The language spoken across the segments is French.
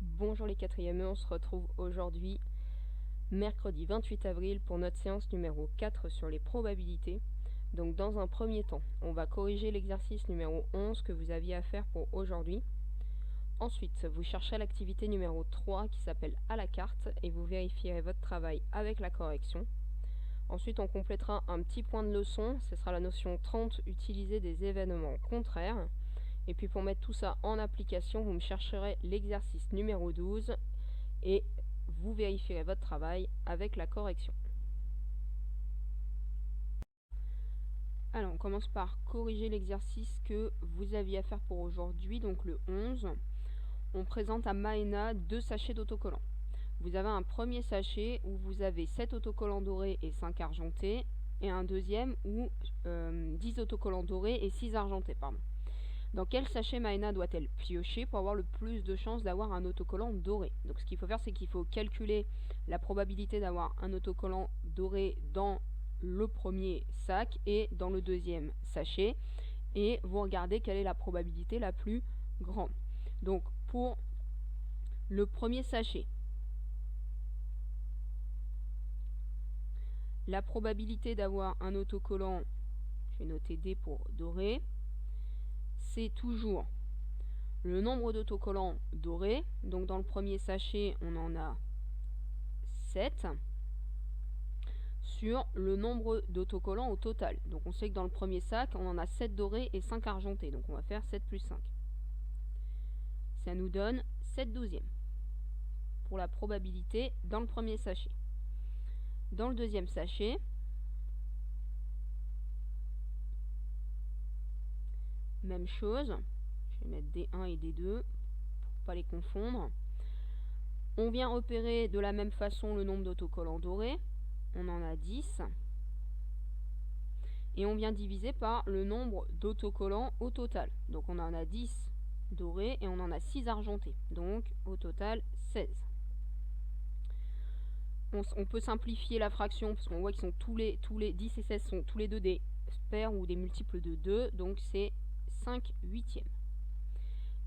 Bonjour les 4e, on se retrouve aujourd'hui, mercredi 28 avril, pour notre séance numéro 4 sur les probabilités. Donc dans un premier temps, on va corriger l'exercice numéro 11 que vous aviez à faire pour aujourd'hui. Ensuite, vous chercherez l'activité numéro 3 qui s'appelle à la carte et vous vérifierez votre travail avec la correction. Ensuite, on complétera un petit point de leçon, ce sera la notion 30, utiliser des événements contraires. Et puis pour mettre tout ça en application, vous me chercherez l'exercice numéro 12 et vous vérifierez votre travail avec la correction. Alors on commence par corriger l'exercice que vous aviez à faire pour aujourd'hui, donc le 11. On présente à Maëna 2 sachets d'autocollants. Vous avez un premier sachet où vous avez 7 autocollants dorés et 5 argentés, et un deuxième où 10 autocollants dorés et 6 argentés, pardon. Dans quel sachet Maëna doit-elle piocher pour avoir le plus de chances d'avoir un autocollant doré? Donc ce qu'il faut faire, c'est qu'il faut calculer la probabilité d'avoir un autocollant doré dans le premier sac et dans le deuxième sachet. Et vous regardez quelle est la probabilité la plus grande. Donc pour le premier sachet, la probabilité d'avoir un autocollant, je vais noter D pour doré, c'est toujours le nombre d'autocollants dorés. Donc dans le premier sachet, on en a 7 sur le nombre d'autocollants au total. Donc on sait que dans le premier sac, on en a 7 dorés et 5 argentés. Donc on va faire 7 plus 5. Ça nous donne 7 douzièmes pour la probabilité dans le premier sachet. Dans le deuxième sachet, même chose. Je vais mettre D1 et D2 pour pas les confondre. On vient repérer de la même façon le nombre d'autocollants dorés. On en a 10. Et on vient diviser par le nombre d'autocollants au total. Donc on en a 10 dorés et on en a 6 argentés. Donc au total 16. On peut simplifier la fraction parce qu'on voit qu'ils sont tous les 10 et 16 sont tous les deux des pairs ou des multiples de 2. Donc c'est 5 huitièmes.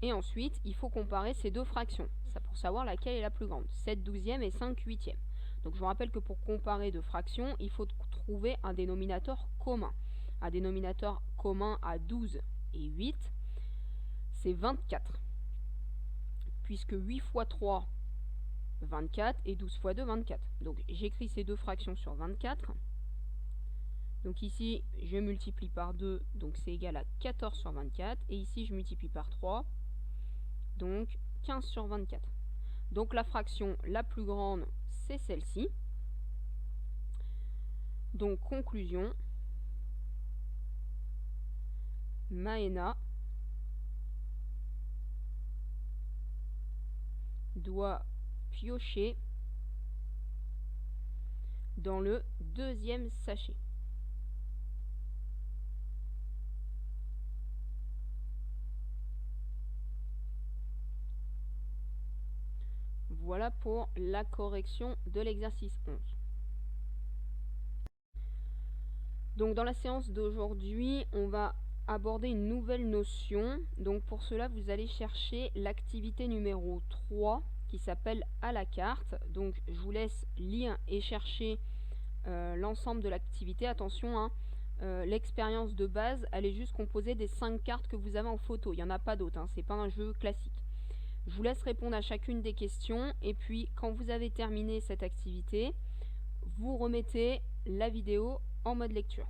Et ensuite, il faut comparer ces deux fractions. Ça pour savoir laquelle est la plus grande. 7 douzièmes et 5 huitièmes. Donc je vous rappelle que pour comparer deux fractions, il faut trouver un dénominateur commun. Un dénominateur commun à 12 et 8, c'est 24. Puisque 8 fois 3, 24, et 12 fois 2, 24. Donc j'écris ces deux fractions sur 24. Donc ici, je multiplie par 2, donc c'est égal à 14 sur 24. Et ici, je multiplie par 3, donc 15 sur 24. Donc la fraction la plus grande, c'est celle-ci. Donc conclusion, Maëna doit piocher dans le deuxième sachet. Voilà pour la correction de l'exercice 11. Donc dans la séance d'aujourd'hui, on va aborder une nouvelle notion. Donc pour cela, vous allez chercher l'activité numéro 3 qui s'appelle à la carte. Donc je vous laisse lire et chercher l'ensemble de l'activité. Attention, hein, l'expérience de base, elle est juste composée des 5 cartes que vous avez en photo. Il n'y en a pas d'autres, hein, c'est pas un jeu classique. Je vous laisse répondre à chacune des questions et puis quand vous avez terminé cette activité, vous remettez la vidéo en mode lecture.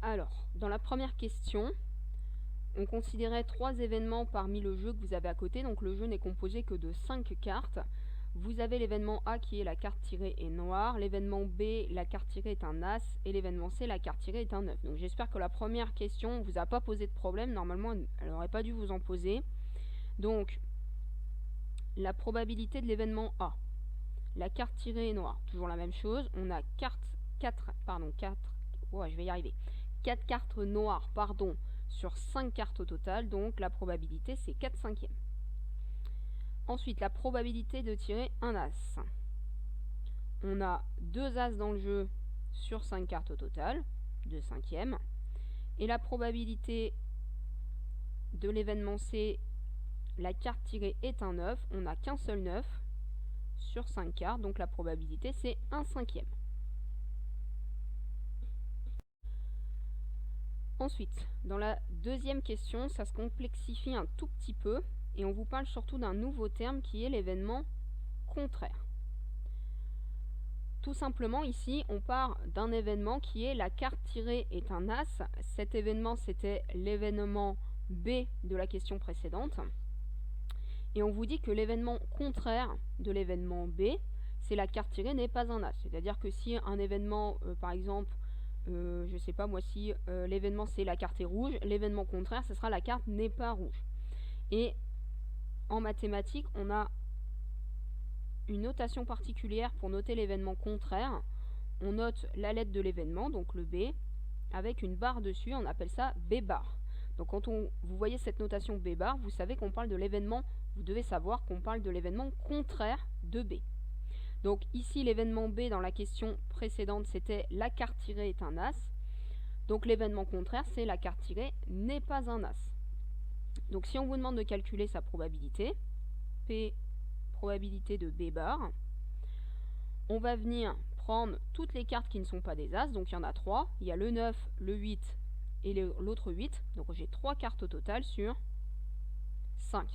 Alors, dans la première question, on considérait 3 événements parmi le jeu que vous avez à côté. Donc le jeu n'est composé que de 5 cartes. Vous avez l'événement A qui est la carte tirée est noire, l'événement B, la carte tirée est un As, et l'événement C, la carte tirée est un 9. Donc j'espère que la première question ne vous a pas posé de problème. Normalement, elle n'aurait pas dû vous en poser. Donc, la probabilité de l'événement A. La carte tirée est noire, toujours la même chose. On a 4 cartes noires, sur 5 cartes au total, donc la probabilité c'est 4/5. Ensuite, la probabilité de tirer un as. On a 2 as dans le jeu sur 5 cartes au total, 2/5. Et la probabilité de l'événement C, la carte tirée est un 9. On n'a qu'un seul 9 sur 5 cartes, donc la probabilité c'est 1/5. Ensuite, dans la deuxième question, ça se complexifie un tout petit peu et on vous parle surtout d'un nouveau terme qui est l'événement contraire. Tout simplement, ici, on part d'un événement qui est la carte tirée est un as. Cet événement, c'était l'événement B de la question précédente. Et on vous dit que l'événement contraire de l'événement B, c'est la carte tirée n'est pas un as. C'est-à-dire que si un événement, par exemple, je sais pas moi, si l'événement c'est la carte est rouge, l'événement contraire, ce sera la carte n'est pas rouge. Et en mathématiques, on a une notation particulière pour noter l'événement contraire. On note la lettre de l'événement, donc le B, avec une barre dessus, on appelle ça B bar. Donc quand vous voyez cette notation B bar, vous savez qu'on parle de l'événement, vous devez savoir qu'on parle de l'événement contraire de B. Donc ici, l'événement B dans la question précédente, c'était la carte tirée est un as. Donc l'événement contraire, c'est la carte tirée n'est pas un as. Donc si on vous demande de calculer sa probabilité, P probabilité de B bar, on va venir prendre toutes les cartes qui ne sont pas des as, donc il y en a 3, il y a le 9, le 8 et l'autre 8, donc j'ai 3 cartes au total sur 5.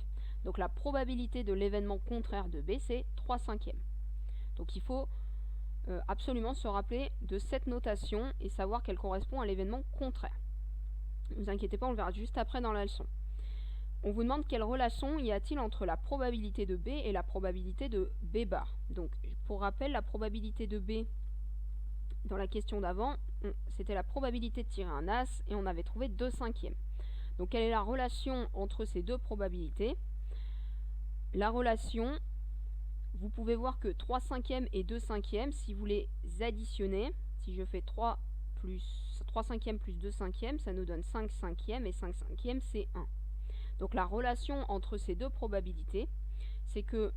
Donc la probabilité de l'événement contraire de B, c'est 3/5. Donc il faut absolument se rappeler de cette notation et savoir qu'elle correspond à l'événement contraire. Ne vous inquiétez pas, on le verra juste après dans la leçon. On vous demande quelle relation y a-t-il entre la probabilité de B et la probabilité de B bar. Donc pour rappel, la probabilité de B dans la question d'avant, c'était la probabilité de tirer un as et on avait trouvé 2/5. Donc quelle est la relation entre ces deux probabilités? La relation, vous pouvez voir que 3/5 et 2/5, si vous les additionnez, si je fais 3/5 plus 2/5, ça nous donne 5/5 et 5/5 c'est 1. Donc la relation entre ces deux probabilités, c'est que,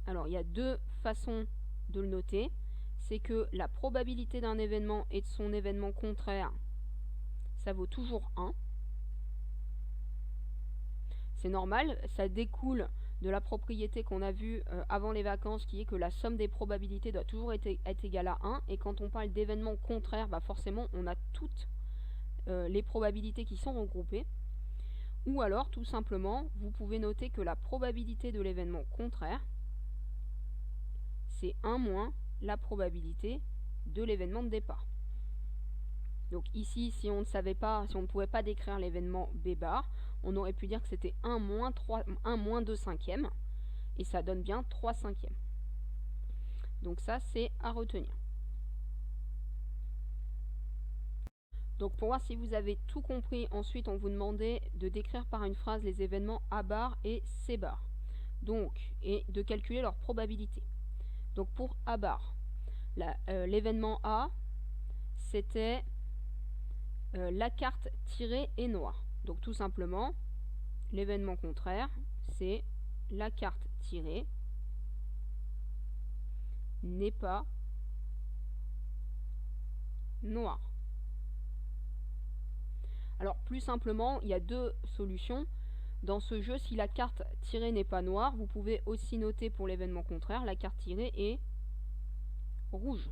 alors il y a deux façons de le noter, c'est que la probabilité d'un événement et de son événement contraire, ça vaut toujours 1. C'est normal, ça découle de la propriété qu'on a vue avant les vacances, qui est que la somme des probabilités doit toujours être égale à 1. Et quand on parle d'événements contraires, bah forcément on a toutes les probabilités qui sont regroupées. Ou alors, tout simplement, vous pouvez noter que la probabilité de l'événement contraire, c'est 1 moins la probabilité de l'événement de départ. Donc ici, si on ne savait pas, si on ne pouvait pas décrire l'événement B bar, on aurait pu dire que c'était 1 moins 2/5, et ça donne bien 3/5. Donc ça, c'est à retenir. Donc pour voir si vous avez tout compris, ensuite on vous demandait de décrire par une phrase les événements A bar et C bar. Donc, et de calculer leur probabilité. Donc pour A bar, l'événement A, c'était la carte tirée est noire. Donc tout simplement, l'événement contraire, c'est la carte tirée n'est pas noire. Alors plus simplement, il y a deux solutions. Dans ce jeu, si la carte tirée n'est pas noire, vous pouvez aussi noter pour l'événement contraire, la carte tirée est rouge.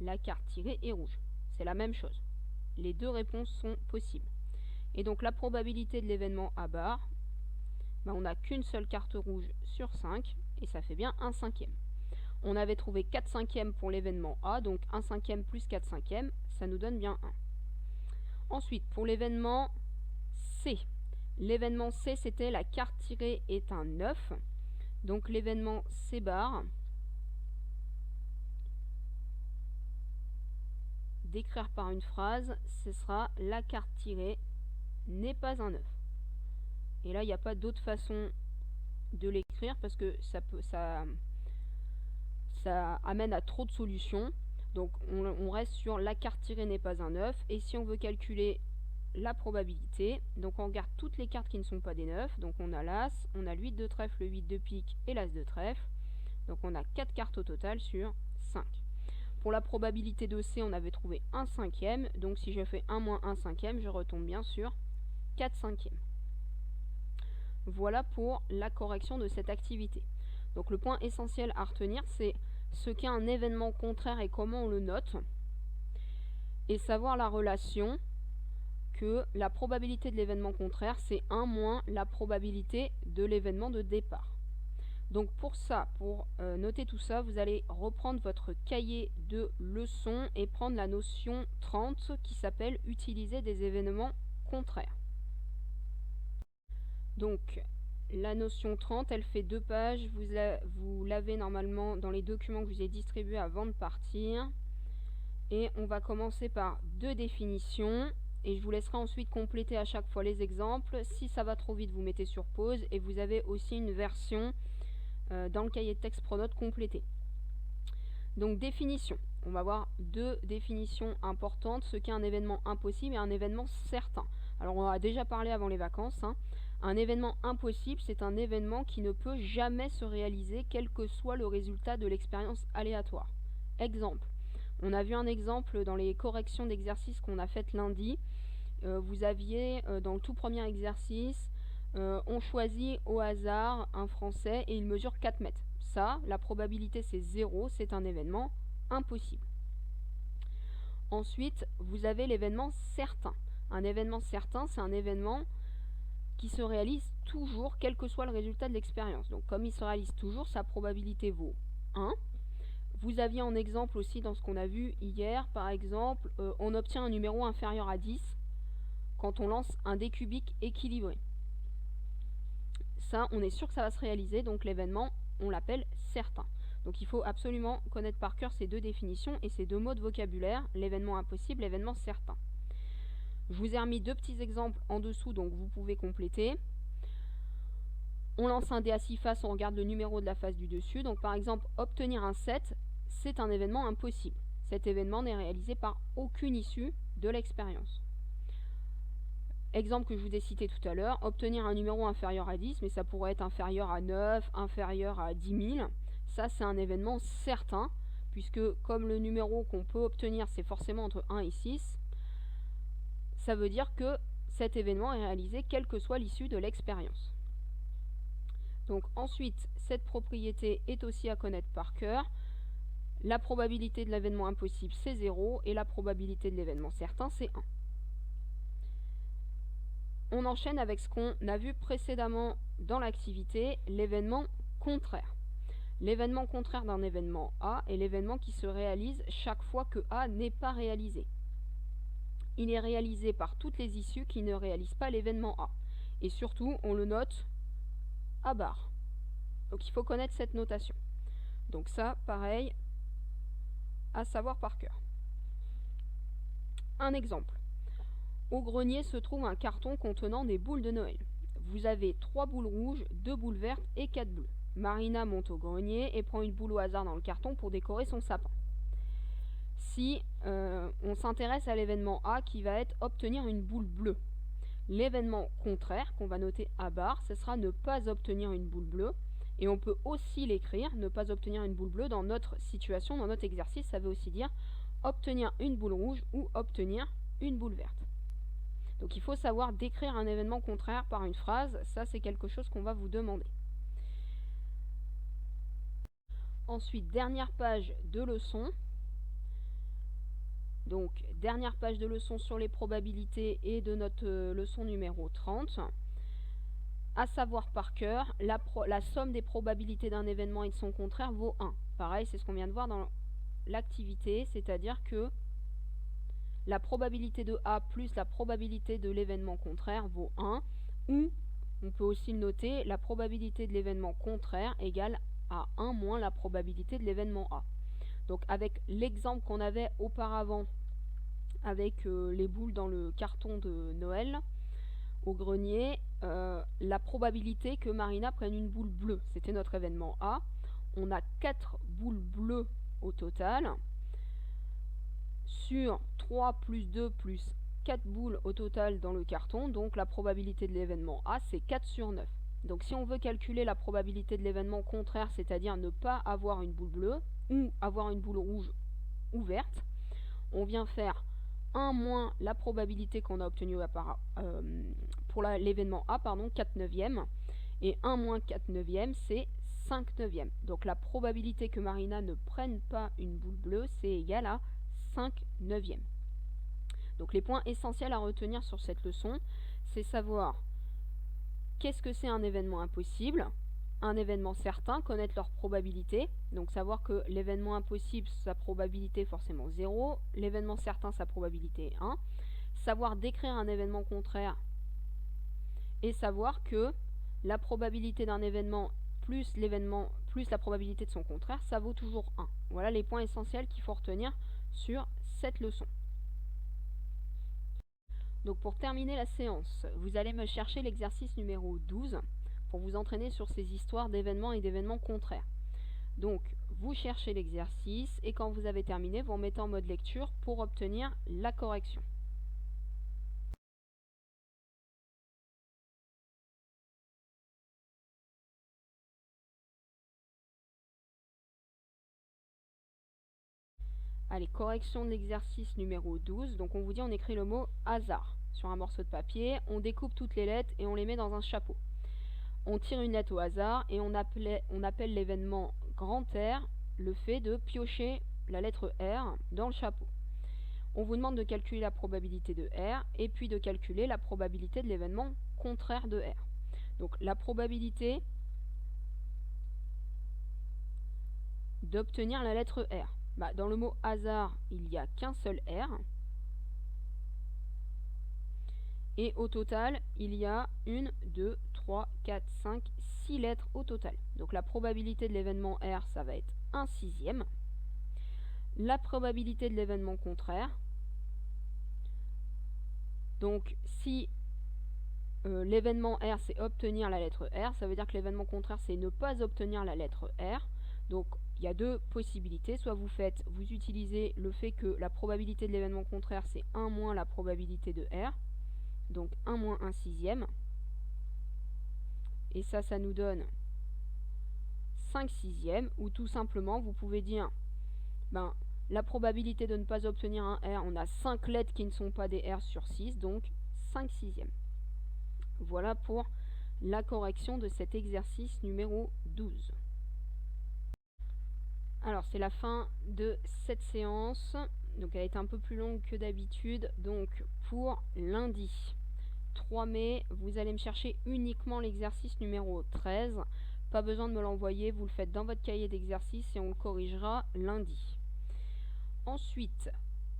La carte tirée est rouge. C'est la même chose. Les deux réponses sont possibles. Et donc la probabilité de l'événement A bar, ben, on n'a qu'une seule carte rouge sur 5, et ça fait bien 1/5. On avait trouvé 4/5 pour l'événement A, donc 1/5 plus 4/5, ça nous donne bien 1. Ensuite, pour l'événement C. L'événement C, c'était la carte tirée est un 9. Donc l'événement C bar, décrire par une phrase, ce sera la carte tirée n'est pas un 9. Et là, il n'y a pas d'autre façon de l'écrire parce que ça amène à trop de solutions. Donc on reste sur la carte tirée n'est pas un 9. Et si on veut calculer la probabilité. Donc on regarde toutes les cartes qui ne sont pas des 9. Donc on a l'As, on a le 8 de trèfle, le 8 de pique et l'As de trèfle. Donc on a 4 cartes au total sur 5. Pour la probabilité de C, on avait trouvé 1 cinquième. Donc si je fais 1 moins 1 cinquième, je retombe bien sur 4 cinquièmes. Voilà pour la correction de cette activité. Donc le point essentiel à retenir, c'est ce qu'est un événement contraire et comment on le note. Et savoir la relation que la probabilité de l'événement contraire, c'est 1 moins la probabilité de l'événement de départ. Donc pour ça, pour noter tout ça, vous allez reprendre votre cahier de leçons et prendre la notion 30 qui s'appelle « Utiliser des événements contraires ». Donc la notion 30, elle fait 2 pages, vous l'avez normalement dans les documents que je vous ai distribués avant de partir. Et on va commencer par 2 définitions. Et je vous laisserai ensuite compléter à chaque fois les exemples. Si ça va trop vite, vous mettez sur pause. Et vous avez aussi une version dans le cahier de texte Pronote complété. Donc définition. On va voir 2 définitions importantes. Ce qu'est un événement impossible et un événement certain. Alors on en a déjà parlé avant les vacances. Un événement impossible, c'est un événement qui ne peut jamais se réaliser quel que soit le résultat de l'expérience aléatoire. Exemple. On a vu un exemple dans les corrections d'exercices qu'on a faites lundi. Vous aviez dans le tout premier exercice, on choisit au hasard un français et il mesure 4 mètres. Ça, la probabilité c'est 0, c'est un événement impossible. Ensuite, vous avez l'événement certain. Un événement certain, c'est un événement qui se réalise toujours, quel que soit le résultat de l'expérience. Donc comme il se réalise toujours, sa probabilité vaut 1. Vous aviez en exemple aussi dans ce qu'on a vu hier, par exemple, on obtient un numéro inférieur à 10 quand on lance un dé cubique équilibré. Ça, on est sûr que ça va se réaliser, donc l'événement, on l'appelle certain. Donc il faut absolument connaître par cœur ces 2 définitions et ces 2 mots de vocabulaire, l'événement impossible, l'événement certain. Je vous ai remis 2 petits exemples en dessous, donc vous pouvez compléter. On lance un dé à 6 faces, on regarde le numéro de la face du dessus. Donc par exemple, obtenir un 7, c'est un événement impossible. Cet événement n'est réalisé par aucune issue de l'expérience. Exemple que je vous ai cité tout à l'heure, obtenir un numéro inférieur à 10, mais ça pourrait être inférieur à 9, inférieur à 10 000. Ça, c'est un événement certain, puisque comme le numéro qu'on peut obtenir, c'est forcément entre 1 et 6, ça veut dire que cet événement est réalisé quelle que soit l'issue de l'expérience. Donc ensuite, cette propriété est aussi à connaître par cœur. La probabilité de l'événement impossible, c'est 0, et la probabilité de l'événement certain, c'est 1. On enchaîne avec ce qu'on a vu précédemment dans l'activité, l'événement contraire. L'événement contraire d'un événement A est l'événement qui se réalise chaque fois que A n'est pas réalisé. Il est réalisé par toutes les issues qui ne réalisent pas l'événement A. Et surtout, on le note à barre. Donc il faut connaître cette notation. Donc ça, pareil, à savoir par cœur. Un exemple. Au grenier se trouve un carton contenant des boules de Noël. Vous avez 3 boules rouges, 2 boules vertes et 4 bleues. Marina monte au grenier et prend une boule au hasard dans le carton pour décorer son sapin. Si on s'intéresse à l'événement A qui va être obtenir une boule bleue, l'événement contraire qu'on va noter à barre, ce sera ne pas obtenir une boule bleue. Et on peut aussi l'écrire, ne pas obtenir une boule bleue dans notre situation, dans notre exercice, ça veut aussi dire obtenir une boule rouge ou obtenir une boule verte. Donc il faut savoir décrire un événement contraire par une phrase, ça c'est quelque chose qu'on va vous demander. Ensuite, dernière page de leçon. Donc, dernière page de leçon sur les probabilités et de notre leçon numéro 30. À savoir par cœur, la somme des probabilités d'un événement et de son contraire vaut 1. Pareil, c'est ce qu'on vient de voir dans l'activité, c'est-à-dire que la probabilité de A plus la probabilité de l'événement contraire vaut 1. Ou, on peut aussi le noter, la probabilité de l'événement contraire égale à 1 moins la probabilité de l'événement A. Donc avec l'exemple qu'on avait auparavant avec les boules dans le carton de Noël au grenier, la probabilité que Marina prenne une boule bleue, c'était notre événement A. On a 4 boules bleues au total sur 3 plus 2 plus 4 boules au total dans le carton, donc la probabilité de l'événement A, c'est 4 sur 9. Donc si on veut calculer la probabilité de l'événement contraire, c'est-à-dire ne pas avoir une boule bleue ou avoir une boule rouge ou verte, on vient faire 1 moins la probabilité qu'on a obtenue pour l'événement A, 4 neuvièmes, et 1 moins 4 neuvièmes, c'est 5 neuvièmes. Donc la probabilité que Marina ne prenne pas une boule bleue, c'est égal à 5 neuvièmes. Donc les points essentiels à retenir sur cette leçon, c'est savoir qu'est-ce que c'est un événement impossible, un événement certain, connaître leur probabilité, donc savoir que l'événement impossible, sa probabilité est forcément 0, l'événement certain, sa probabilité est 1, savoir décrire un événement contraire et savoir que la probabilité d'un événement plus la probabilité de son contraire, ça vaut toujours 1. Voilà les points essentiels qu'il faut retenir sur cette leçon. Donc pour terminer la séance, vous allez me chercher l'exercice numéro 12 pour vous entraîner sur ces histoires d'événements et d'événements contraires. Donc vous cherchez l'exercice et quand vous avez terminé, vous remettez en mode lecture pour obtenir la correction. Allez, correction de l'exercice numéro 12. Donc on vous dit, on écrit le mot hasard sur un morceau de papier, on découpe toutes les lettres et on les met dans un chapeau. On tire une lettre au hasard et on appelle l'événement grand R le fait de piocher la lettre R dans le chapeau. On vous demande de calculer la probabilité de R et puis de calculer la probabilité de l'événement contraire de R. Donc la probabilité d'obtenir la lettre R. Dans le mot hasard, il n'y a qu'un seul R. Et au total, il y a 1, 2, 3, 4, 5, 6 lettres au total. Donc la probabilité de l'événement R, ça va être 1 sixième. La probabilité de l'événement contraire. Donc si l'événement R, c'est obtenir la lettre R, ça veut dire que l'événement contraire, c'est ne pas obtenir la lettre R. Donc il y a deux possibilités. Soit vous utilisez le fait que la probabilité de l'événement contraire, c'est 1 moins la probabilité de R. Donc 1 moins 1 sixième. Et ça nous donne 5 sixièmes. Ou tout simplement, vous pouvez dire, la probabilité de ne pas obtenir un R, on a 5 lettres qui ne sont pas des R sur 6, donc 5 sixièmes. Voilà pour la correction de cet exercice numéro 12. Alors c'est la fin de cette séance, donc elle est un peu plus longue que d'habitude. Donc pour lundi 3 mai, vous allez me chercher uniquement l'exercice numéro 13. Pas besoin de me l'envoyer, vous le faites dans votre cahier d'exercice et on le corrigera lundi. Ensuite,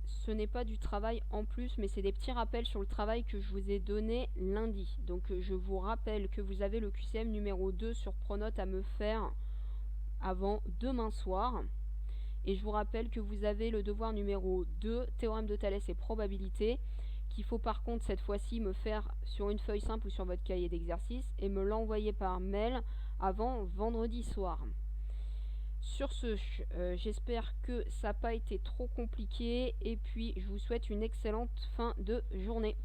ce n'est pas du travail en plus, mais c'est des petits rappels sur le travail que je vous ai donné lundi. Donc je vous rappelle que vous avez le QCM numéro 2 sur Pronote à me faire avant demain soir. Et je vous rappelle que vous avez le devoir numéro 2, théorème de Thalès et probabilité, qu'il faut par contre cette fois-ci me faire sur une feuille simple ou sur votre cahier d'exercice et me l'envoyer par mail avant vendredi soir. Sur ce, j'espère que ça n'a pas été trop compliqué et puis je vous souhaite une excellente fin de journée.